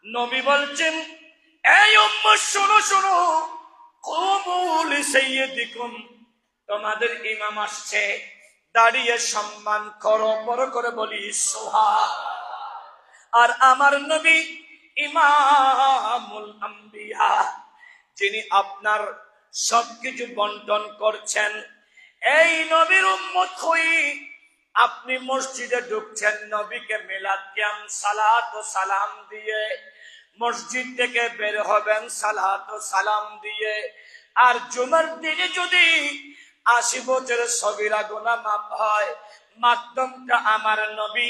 নবী বলছেন, এই উম্মত শোনো শোনো, কুমুল সাইয়্যিদিকুম, তোমাদের ইমাম আসছে, দাঁড়িয়ে সম্মান করো। বড় করে বলি সুবহান। আর আমার নবী ইমামুল আম্বিয়া, যিনি আপনার সবকিছু বন্টন করছেন, এই নবীর উম্মত হই আপনি মসজিদে ঢুকছেন, নবীকে মিলাদ কিয়াম সালাত ও সালাম দিয়ে মসজিদ থেকে বের হবেন সালাত ও সালাম দিয়ে। আর জুমার দিনে যদি 80 বছরের সগীরা গুনাহ মাফ হয়, মাধ্যমটা আমার নবী।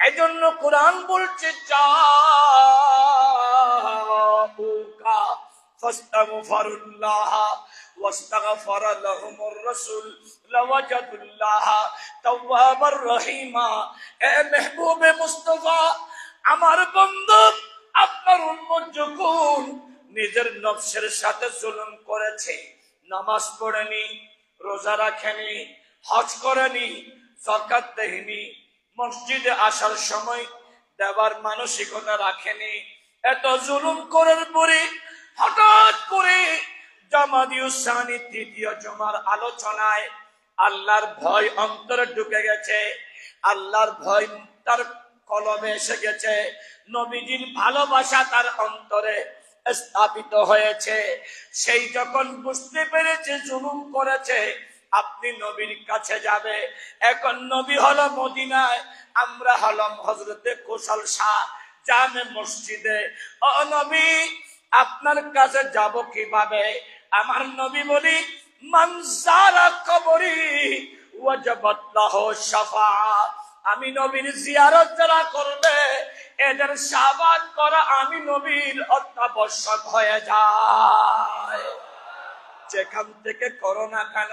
এজন্য কোরআন বলছে, জাউকা ফাস্তাগফিরুল্লাহ ওয়াস্তাগফার লাহুমুর রাসূল লাওয়াজাদুল্লাহ তাওয়াবার রহিমা। এ মেহবুবে মুস্তাফা, আমার বন্ধু, আপনার উম্মত যখন নিজের নফসের সাথে জুলুম করেছে, নামাজ পড়েনি, রোজা রাখেনি, হজ করেনি, যাকাত দেয়নি, মসজিদে আসার সময় দেবার মানসিকতা রাখেনি, এত জুলুম করার পরে হঠাৎ করে জামাদিউসানি তৃতীয় জুমার আলোচনায় আল্লাহর ভয় অন্তরে ঢুকে গেছে, আল্লাহর ভয় তার কলবে এসে গেছে, নবীজির ভালোবাসা তার অন্তরে স্থাপিত হয়েছে। সেই যখন বুঝতে পেরেছে জুলুম করেছে, আপনি নবীর কাছে যাবে। এখন নবী হলো মদিনায়, আমরা হলাম হযরতে কুশল শাহ জামে মসজিদে। ও নবী, আপনার কাছে যাব কিভাবে? আমার নবী বলি, মান যারা কবরি ওয়াজাবাত লাহু শাফাআত। আমি নবীর জিয়ারত যারা করবে, এদের শাফাআত করা আমি নবীর অত্যাবশ্যক হয়ে যায়। যেখান থেকে করো না কেন,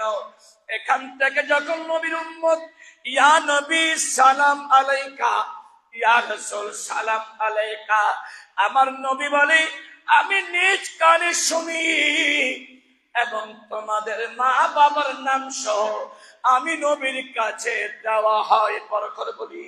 এখান থেকে যখন নবীর উম্মত, ইয়া নবী সালাম আলাইকা, ইয়া রাসূল সালাম আলাইকা, আমার নবী বলে, আমি নিজ কানে শুনি এবং তোমাদের মা বাবার নাম সহ আমি নবীর কাছে দেওয়া হয়। বড় করে বলি